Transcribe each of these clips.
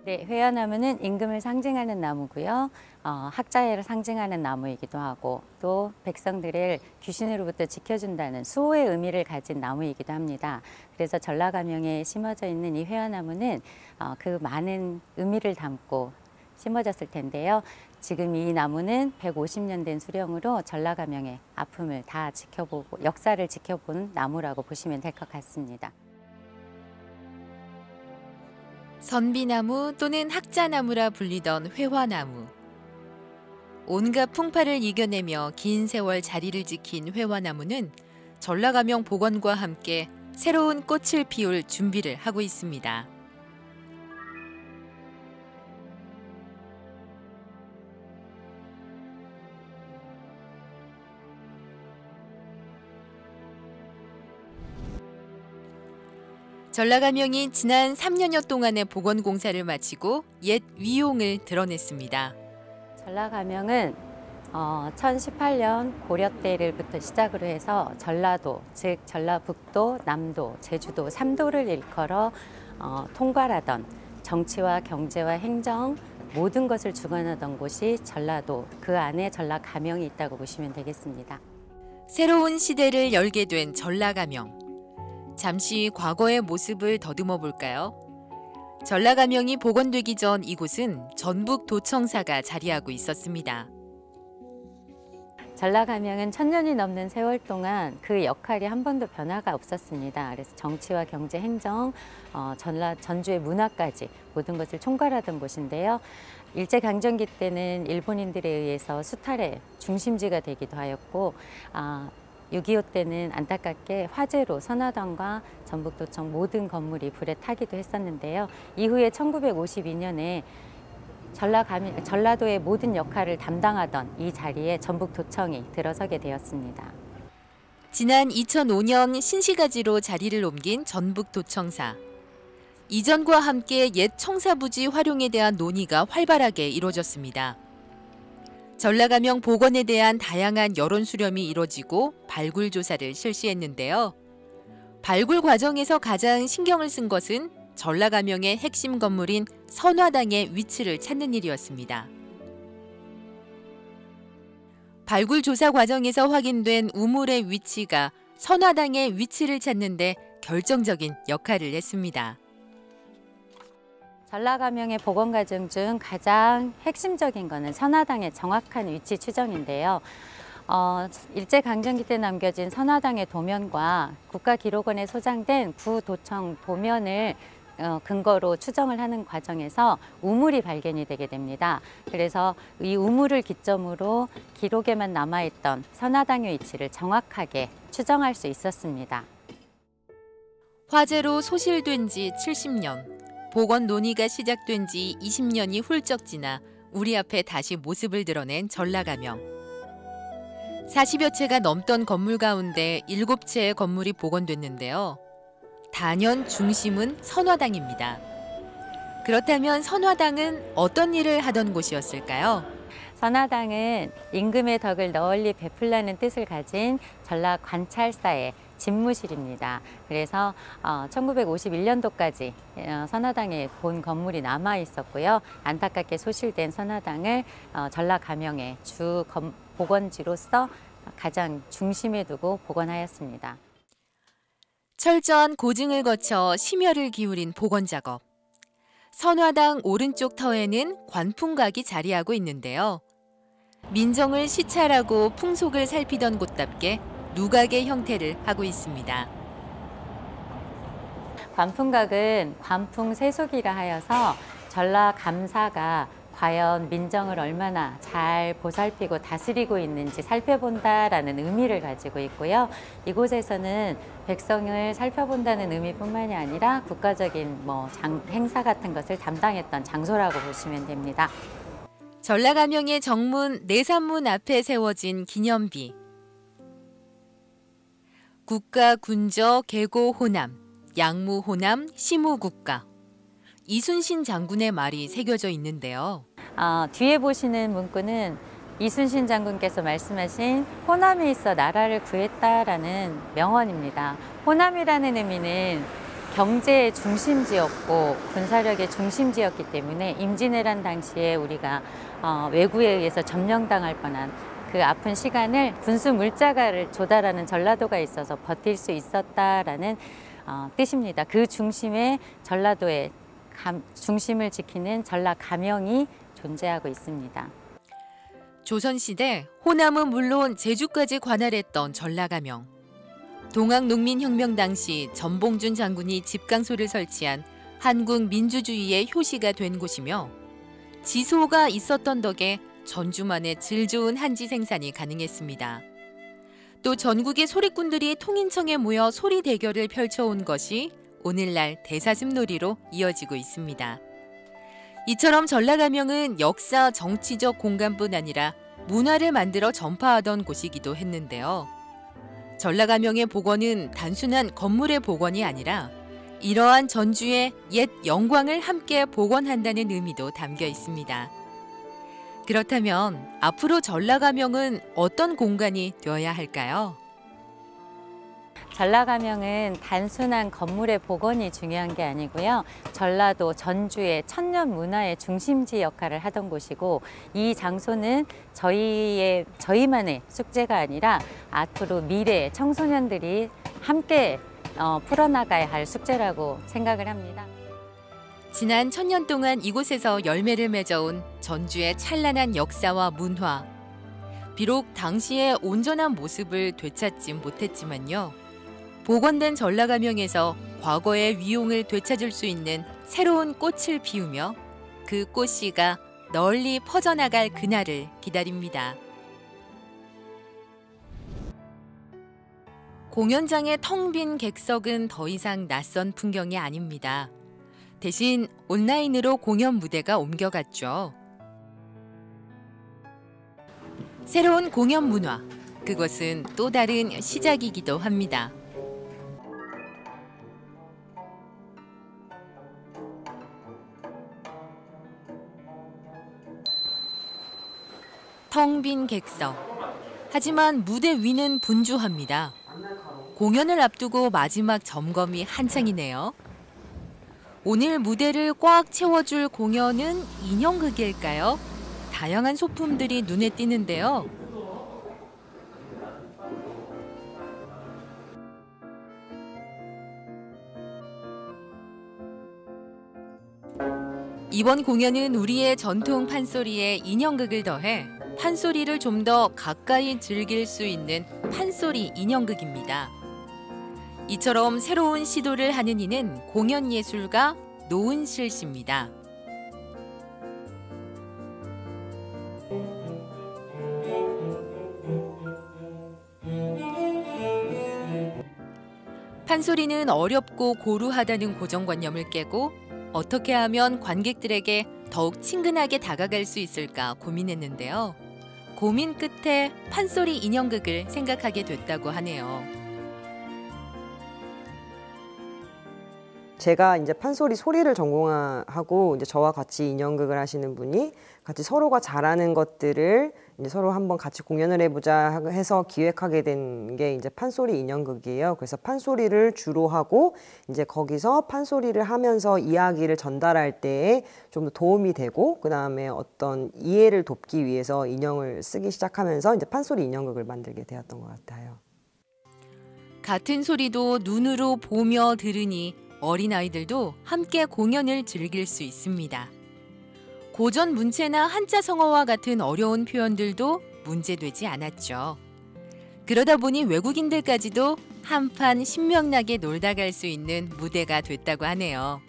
네, 회화나무는 임금을 상징하는 나무고요. 학자애를 상징하는 나무이기도 하고 또 백성들을 귀신으로부터 지켜준다는 수호의 의미를 가진 나무이기도 합니다. 그래서 전라가명에 심어져 있는 이 회화나무는 그 많은 의미를 담고 심어졌을 텐데요. 지금 이 나무는 150년 된 수령으로 전라가명의 아픔을 다 지켜보고 역사를 지켜본 나무라고 보시면 될 것 같습니다. 선비나무 또는 학자나무라 불리던 회화나무. 온갖 풍파를 이겨내며 긴 세월 자리를 지킨 회화나무는 전라가명 복원과 함께 새로운 꽃을 피울 준비를 하고 있습니다. 전라가명이 지난 3년여 동안의 복원 공사를 마치고 옛 위용을 드러냈습니다. 전라가명은 1018년 고려 때를부터 시작으로 해서 전라도, 즉 전라북도, 남도, 제주도 3도를 일컬어 통괄하던 정치와 경제와 행정 모든 것을 주관하던 곳이 전라도, 그 안에 전라가명이 있다고 보시면 되겠습니다. 새로운 시대를 열게 된 전라가명. 잠시 과거의 모습을 더듬어 볼까요? 전라가명이 복원되기 전 이곳은 전북도청사가 자리하고 있었습니다. 전라가명은 1000년이 넘는 세월 동안 그 역할이 한 번도 변화가 없었습니다. 그래서 정치와 경제, 행정, 전주의 문화까지 모든 것을 총괄하던 곳인데요. 일제강점기 때는 일본인들에 의해서 수탈의 중심지가 되기도 하였고 6.25 때는 안타깝게 화재로 선화당과 전북도청 모든 건물이 불에 타기도 했었는데요. 이후에 1952년에 전라도의 모든 역할을 담당하던 이 자리에 전북도청이 들어서게 되었습니다. 지난 2005년 신시가지로 자리를 옮긴 전북도청사. 이전과 함께 옛 청사부지 활용에 대한 논의가 활발하게 이루어졌습니다. 전라가명 복원에 대한 다양한 여론 수렴이 이뤄지고 발굴 조사를 실시했는데요. 발굴 과정에서 가장 신경을 쓴 것은 전라가명의 핵심 건물인 선화당의 위치를 찾는 일이었습니다. 발굴 조사 과정에서 확인된 우물의 위치가 선화당의 위치를 찾는 데 결정적인 역할을 했습니다. 전라가명의 복원 과정 중 가장 핵심적인 것은 선화당의 정확한 위치 추정인데요. 일제강점기 때 남겨진 선화당의 도면과 국가기록원에 소장된 구도청 도면을 근거로 추정을 하는 과정에서 우물이 발견이 되게 됩니다. 그래서 이 우물을 기점으로 기록에만 남아있던 선화당의 위치를 정확하게 추정할 수 있었습니다. 화재로 소실된 지 70년. 복원 논의가 시작된 지 20년이 훌쩍 지나 우리 앞에 다시 모습을 드러낸 전라가명. 40여 채가 넘던 건물 가운데 7채의 건물이 복원됐는데요. 단연 중심은 선화당입니다. 그렇다면 선화당은 어떤 일을 하던 곳이었을까요? 선화당은 임금의 덕을 널리 베풀라는 뜻을 가진 전라관찰사의 집무실입니다. 그래서 1951년도까지 선화당에 본 건물이 남아 있었고요. 안타깝게 소실된 선화당을 전라가명의 주 복원지로서 가장 중심에 두고 복원하였습니다. 철저한 고증을 거쳐 심혈을 기울인 복원 작업. 선화당 오른쪽 터에는 관풍각이 자리하고 있는데요. 민정을 시찰하고 풍속을 살피던 곳답게 누각의 형태를 하고 있습니다. 관풍각은 관풍세속이라 하여서 전라감사가 과연 민정을 얼마나 잘 보살피고 다스리고 있는지 살펴본다라는 의미를 가지고 있고요. 이곳에서는 백성을 살펴본다는 의미뿐만이 아니라 국가적인 행사 같은 것을 담당했던 장소라고 보시면 됩니다. 전라가명의 정문 내산문 앞에 세워진 기념비. 국가 군저 계고 호남, 양무 호남 시무 국가. 이순신 장군의 말이 새겨져 있는데요. 뒤에 보시는 문구는 이순신 장군께서 말씀하신 호남에 있어 나라를 구했다라는 명언입니다. 호남이라는 의미는 경제의 중심지였고 군사력의 중심지였기 때문에 임진왜란 당시에 우리가 왜구에 의해서 점령당할 뻔한 그 아픈 시간을 군수 물자가를 조달하는 전라도가 있어서 버틸 수 있었다라는 뜻입니다. 그 중심에 전라도의 중심을 지키는 전라가명이 존재하고 있습니다. 조선시대 호남은 물론 제주까지 관할했던 전라가명. 동학농민혁명 당시 전봉준 장군이 집강소를 설치한 한국 민주주의의 효시가 된 곳이며 지소가 있었던 덕에 전주만의 질 좋은 한지 생산이 가능했습니다. 또 전국의 소리꾼들이 통인청에 모여 소리 대결을 펼쳐온 것이 오늘날 대사슴놀이로 이어지고 있습니다. 이처럼 전라가명은 역사, 정치적 공간뿐 아니라 문화를 만들어 전파하던 곳이기도 했는데요. 전라가명의 복원은 단순한 건물의 복원이 아니라 이러한 전주의 옛 영광을 함께 복원한다는 의미도 담겨 있습니다. 그렇다면 앞으로 전라가명은 어떤 공간이 되어야 할까요? 전라가명은 단순한 건물의 복원이 중요한 게 아니고요. 전라도 전주의 천년 문화의 중심지 역할을 하던 곳이고 이 장소는 저희만의 숙제가 아니라 앞으로 미래 청소년들이 함께 풀어나가야 할 숙제라고 생각을 합니다. 지난 1000년 동안 이곳에서 열매를 맺어온 전주의 찬란한 역사와 문화. 비록 당시의 온전한 모습을 되찾진 못했지만요. 복원된 전라가명에서 과거의 위용을 되찾을 수 있는 새로운 꽃을 피우며 그 꽃씨가 널리 퍼져나갈 그날을 기다립니다. 공연장의 텅 빈 객석은 더 이상 낯선 풍경이 아닙니다. 대신 온라인으로 공연 무대가 옮겨갔죠. 새로운 공연 문화, 그것은 또 다른 시작이기도 합니다. 텅 빈 객석. 하지만 무대 위는 분주합니다. 공연을 앞두고 마지막 점검이 한창이네요. 오늘 무대를 꽉 채워줄 공연은 인형극일까요? 다양한 소품들이 눈에 띄는데요. 이번 공연은 우리의 전통 판소리에 인형극을 더해 판소리를 좀 더 가까이 즐길 수 있는 판소리 인형극입니다. 이처럼 새로운 시도를 하는 이는 공연예술가 노은실 씨입니다. 판소리는 어렵고 고루하다는 고정관념을 깨고 어떻게 하면 관객들에게 더욱 친근하게 다가갈 수 있을까 고민했는데요. 고민 끝에 판소리 인형극을 생각하게 됐다고 하네요. 제가 이제 판소리 소리를 전공하고 이제 저와 같이 인형극을 하시는 분이 같이 서로가 잘하는 것들을 이제 서로 한번 같이 공연을 해보자 해서 기획하게 된 게 이제 판소리 인형극이에요. 그래서 판소리를 주로 하고 이제 거기서 판소리를 하면서 이야기를 전달할 때에 좀 더 도움이 되고 그 다음에 어떤 이해를 돕기 위해서 인형을 쓰기 시작하면서 이제 판소리 인형극을 만들게 되었던 것 같아요. 같은 소리도 눈으로 보며 들으니 어린아이들도 함께 공연을 즐길 수 있습니다. 고전 문체나 한자 성어와 같은 어려운 표현들도 문제되지 않았죠. 그러다 보니 외국인들까지도 한판 신명나게 놀다 갈 수 있는 무대가 됐다고 하네요.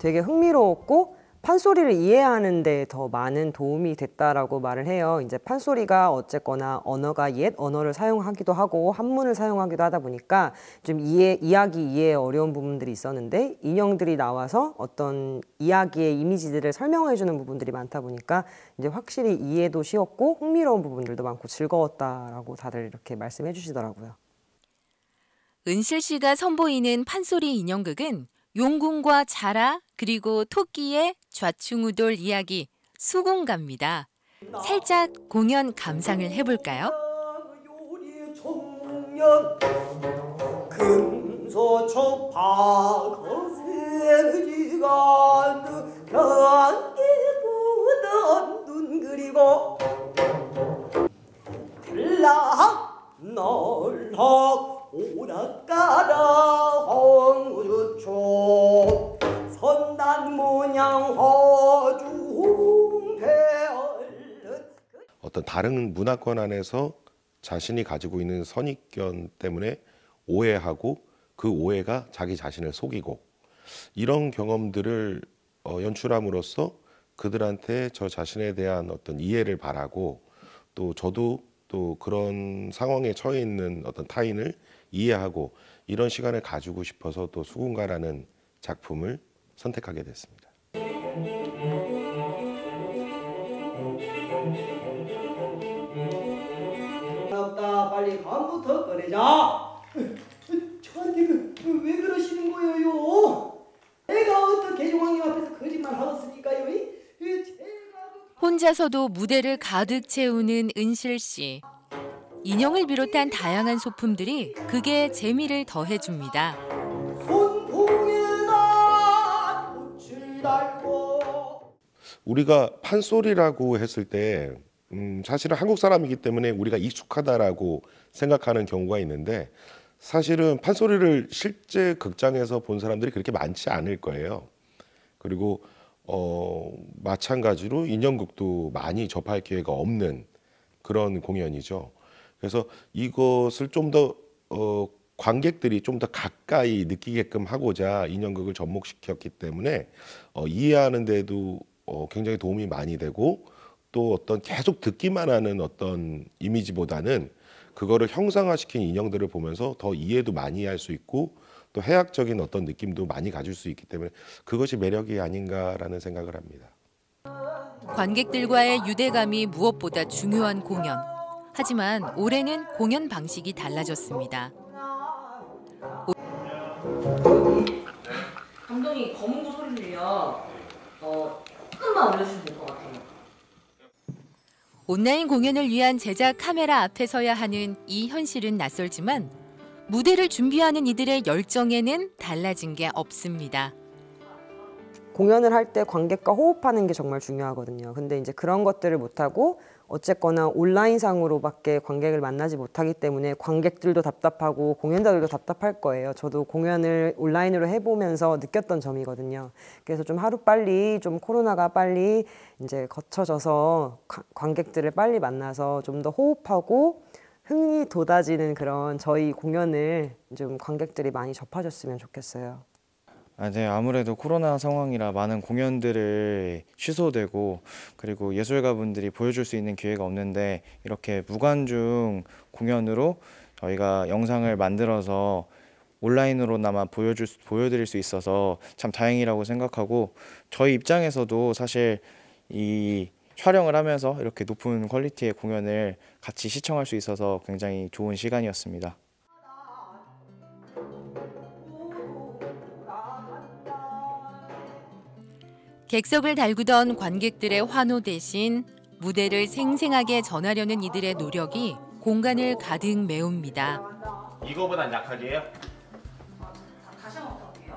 되게 흥미로웠고 판소리를 이해하는 데 더 많은 도움이 됐다라고 말을 해요. 이제 판소리가 어쨌거나 언어가 옛 언어를 사용하기도 하고 한문을 사용하기도 하다 보니까 좀 이야기 이해에 어려운 부분들이 있었는데 인형들이 나와서 어떤 이야기의 이미지들을 설명해 주는 부분들이 많다 보니까 이제 확실히 이해도 쉬웠고 흥미로운 부분들도 많고 즐거웠다라고 다들 이렇게 말씀해 주시더라고요. 은실 씨가 선보이는 판소리 인형극은 용궁과 자라 그리고 토끼의 좌충우돌 이야기 수궁가입니다. 살짝 공연 감상을 해볼까요? 근 금소초파 거세지가 경기 부던 눈 그리고 들락 널락 오락가라 홍우주초 선단 모양 허중패 어떤 다른 문화권 안에서 자신이 가지고 있는 선입견 때문에 오해하고 그 오해가 자기 자신을 속이고 이런 경험들을 연출함으로써 그들한테 저 자신에 대한 어떤 이해를 바라고 또 저도 또 그런 상황에 처해 있는 어떤 타인을 이해하고 이런 시간을 가지고 싶어서 또 수군가라는 작품을 선택하게 됐습니다. 없다 빨리 감부터 꺼내자. 저한테 왜 그러시는 거예요? 내가 어떻게 용왕님 앞에서 거짓말 하겠습니까요? 혼자서도 무대를 가득 채우는 은실 씨. 인형을 비롯한 다양한 소품들이 극의 재미를 더해줍니다. 손통에다 꽃을 달고 우리가 판소리라고 했을 때 사실은 한국 사람이기 때문에 우리가 익숙하다라고 생각하는 경우가 있는데 사실은 판소리를 실제 극장에서 본 사람들이 그렇게 많지 않을 거예요. 그리고 마찬가지로 인형극도 많이 접할 기회가 없는 그런 공연이죠. 그래서 이것을 좀 더 관객들이 좀 더 가까이 느끼게끔 하고자 인형극을 접목시켰기 때문에 이해하는 데도 굉장히 도움이 많이 되고 또 어떤 계속 듣기만 하는 어떤 이미지보다는 그거를 형상화시킨 인형들을 보면서 더 이해도 많이 할 수 있고 또 해학적인 어떤 느낌도 많이 가질 수 있기 때문에 그것이 매력이 아닌가라는 생각을 합니다. 관객들과의 유대감이 무엇보다 중요한 공연. 하지만 올해는 공연 방식이 달라졌습니다. 감독이 검은고 소리를 내면 조금만 올려주시면 될 것 같아요. 온라인 공연을 위한 제작 카메라 앞에 서야 하는 이 현실은 낯설지만 무대를 준비하는 이들의 열정에는 달라진 게 없습니다. 공연을 할 때 관객과 호흡하는 게 정말 중요하거든요. 근데 이제 그런 것들을 못하고 어쨌거나 온라인상으로밖에 관객을 만나지 못하기 때문에 관객들도 답답하고 공연자들도 답답할 거예요. 저도 공연을 온라인으로 해보면서 느꼈던 점이거든요. 그래서 좀 하루빨리 좀 코로나가 빨리 이제 거쳐져서 관객들을 빨리 만나서 좀 더 호흡하고 흥이 돋아지는 그런 저희 공연을 좀 관객들이 많이 접하셨으면 좋겠어요. 네, 아무래도 코로나 상황이라 많은 공연들을 취소되고 그리고 예술가분들이 보여줄 수 있는 기회가 없는데 이렇게 무관중 공연으로 저희가 영상을 만들어서 온라인으로나마 보여드릴 수 있어서 참 다행이라고 생각하고 저희 입장에서도 사실 이 촬영을 하면서 이렇게 높은 퀄리티의 공연을 같이 시청할 수 있어서 굉장히 좋은 시간이었습니다. 객석을 달구던 관객들의 환호 대신 무대를 생생하게 전하려는 이들의 노력이 공간을 가득 메웁니다. 이거보단 약하게 해요? 다시 한번 볼게요.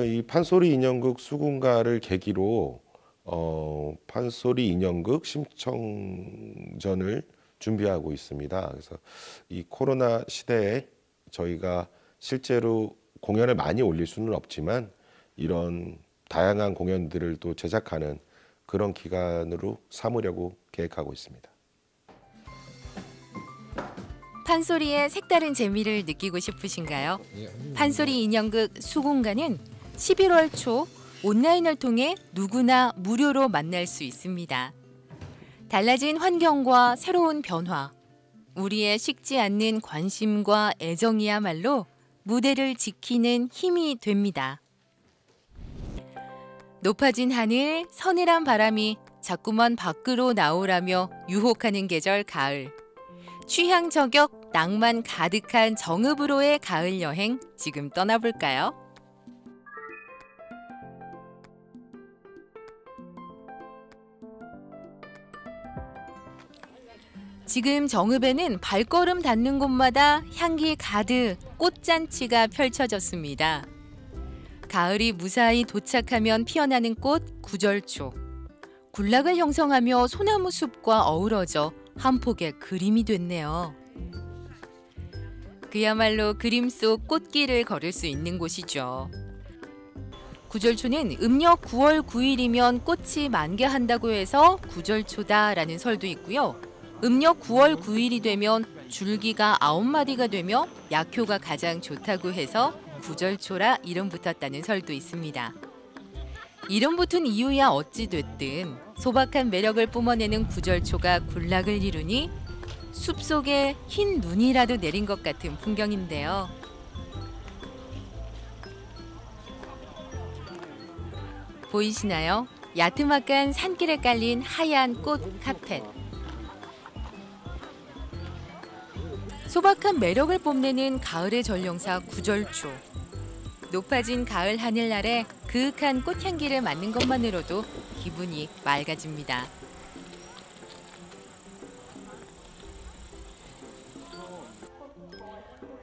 이 판소리 인형극 수군가를 계기로 판소리 인형극 심청전을 준비하고 있습니다. 그래서 이 코로나 시대에 저희가 실제로 공연을 많이 올릴 수는 없지만 이런 다양한 공연들을 또 제작하는 그런 기간으로 삼으려고 계획하고 있습니다. 판소리의 색다른 재미를 느끼고 싶으신가요? 판소리 인형극 수군가는 11월 초 온라인을 통해 누구나 무료로 만날 수 있습니다. 달라진 환경과 새로운 변화, 우리의 식지 않는 관심과 애정이야말로 무대를 지키는 힘이 됩니다. 높아진 하늘, 서늘한 바람이 자꾸만 밖으로 나오라며 유혹하는 계절 가을. 취향 저격, 낭만 가득한 정읍으로의 가을 여행 지금 떠나볼까요? 지금 정읍에는 발걸음 닿는 곳마다 향기 가득 꽃잔치가 펼쳐졌습니다. 가을이 무사히 도착하면 피어나는 꽃 구절초. 군락을 형성하며 소나무 숲과 어우러져 한 폭의 그림이 됐네요. 그야말로 그림 속 꽃길을 걸을 수 있는 곳이죠. 구절초는 음력 9월 9일이면 꽃이 만개한다고 해서 구절초다라는 설도 있고요. 음력 9월 9일이 되면 줄기가 9마디가 되며 약효가 가장 좋다고 해서 구절초라 이름 붙었다는 설도 있습니다. 이름 붙은 이유야 어찌 됐든 소박한 매력을 뿜어내는 구절초가 군락을 이루니 숲속에 흰 눈이라도 내린 것 같은 풍경인데요. 보이시나요? 야트막한 산길에 깔린 하얀 꽃 카펫. 소박한 매력을 뽐내는 가을의 전령사 구절초. 높아진 가을 하늘 아래 그윽한 꽃향기를 맡는 것만으로도 기분이 맑아집니다.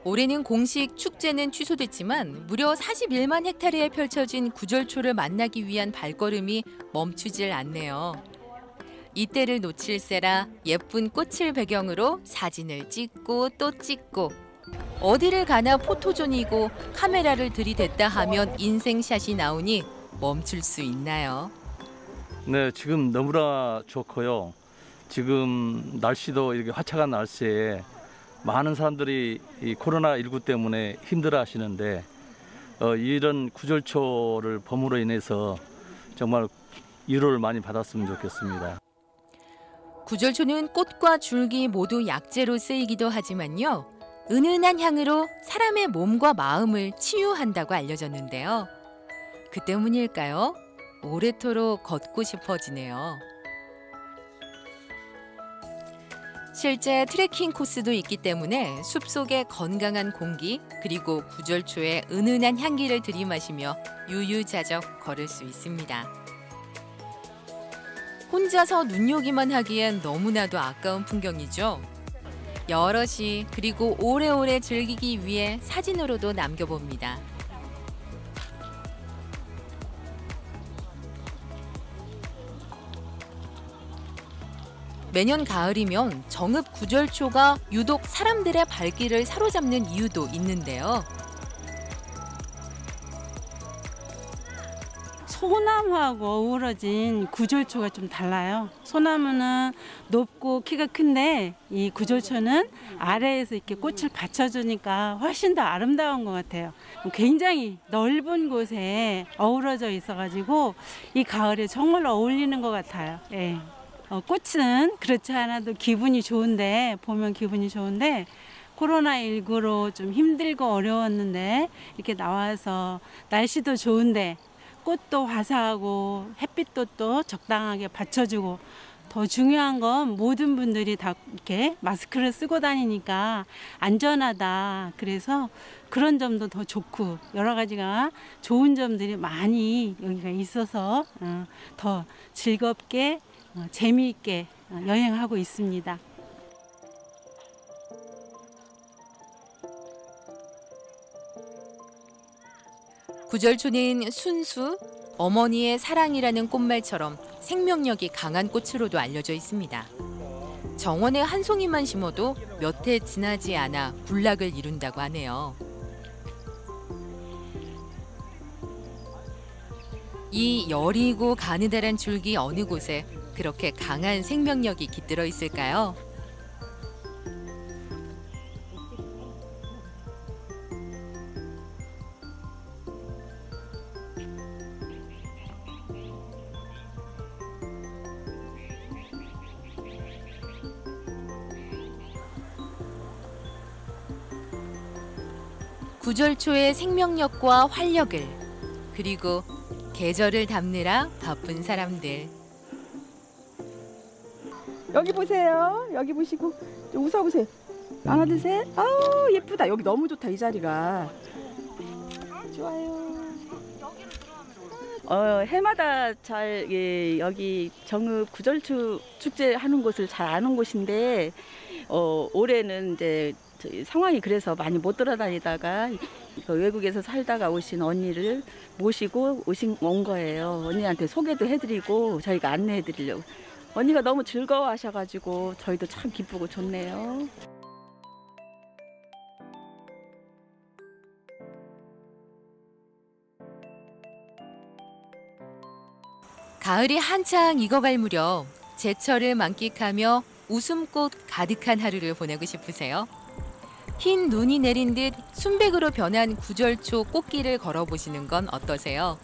올해는 공식 축제는 취소됐지만 무려 41만 헥타르에 펼쳐진 구절초를 만나기 위한 발걸음이 멈추질 않네요. 이때를 놓칠세라 예쁜 꽃을 배경으로 사진을 찍고 또 찍고 어디를 가나 포토존이고 카메라를 들이댔다 하면 인생샷이 나오니 멈출 수 있나요? 네, 지금 너무나 좋고요. 지금 날씨도 이렇게 화창한 날씨에 많은 사람들이 이 코로나19 때문에 힘들어 하시는데 이런 구절초를 봄으로 인해서 정말 위로를 많이 받았으면 좋겠습니다. 구절초는 꽃과 줄기 모두 약재로 쓰이기도 하지만요. 은은한 향으로 사람의 몸과 마음을 치유한다고 알려졌는데요. 그 때문일까요? 오래도록 걷고 싶어지네요. 실제 트레킹 코스도 있기 때문에 숲속의 건강한 공기 그리고 구절초의 은은한 향기를 들이마시며 유유자적 걸을 수 있습니다. 혼자서 눈요기만 하기엔 너무나도 아까운 풍경이죠. 여럿이 그리고 오래오래 즐기기 위해 사진으로도 남겨봅니다. 매년 가을이면 정읍 구절초가 유독 사람들의 발길을 사로잡는 이유도 있는데요. 소나무하고 어우러진 구절초가 좀 달라요. 소나무는 높고 키가 큰데 이 구절초는 아래에서 이렇게 꽃을 받쳐주니까 훨씬 더 아름다운 것 같아요. 굉장히 넓은 곳에 어우러져 있어가지고 이 가을에 정말 어울리는 것 같아요. 예. 꽃은 그렇지 않아도 기분이 좋은데 보면 기분이 좋은데 코로나19로 좀 힘들고 어려웠는데 이렇게 나와서 날씨도 좋은데 꽃도 화사하고 햇빛도 또 적당하게 받쳐주고 더 중요한 건 모든 분들이 다 이렇게 마스크를 쓰고 다니니까 안전하다. 그래서 그런 점도 더 좋고 여러 가지가 좋은 점들이 많이 여기가 있어서 더 즐겁게 재미있게 여행하고 있습니다. 구절초는 순수, 어머니의 사랑이라는 꽃말처럼 생명력이 강한 꽃으로도 알려져 있습니다. 정원에 한 송이만 심어도 몇 해 지나지 않아 군락을 이룬다고 하네요. 이 여리고 가느다란 줄기 어느 곳에 그렇게 강한 생명력이 깃들어 있을까요? 구절초의 생명력과 활력을 그리고 계절을 담느라 바쁜 사람들. 여기 보세요. 여기 보시고 웃어보세요. 하나 둘 셋. 아우 예쁘다. 여기 너무 좋다. 이 자리가. 좋아요. 해마다 잘 여기 정읍 구절초 축제 하는 곳을 잘 아는 곳인데 올해는 이제 상황이 그래서 많이 못 돌아다니다가 외국에서 살다가 오신 언니를 모시고 온 거예요. 언니한테 소개도 해드리고 저희가 안내해드리려고. 언니가 너무 즐거워하셔가지고 저희도 참 기쁘고 좋네요. 가을이 한창 익어갈 무렵 제철을 만끽하며 웃음꽃 가득한 하루를 보내고 싶으세요? 흰 눈이 내린 듯 순백으로 변한 구절초 꽃길을 걸어보시는 건 어떠세요?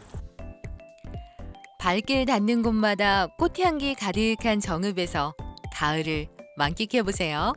발길 닿는 곳마다 꽃향기 가득한 정읍에서 가을을 만끽해보세요.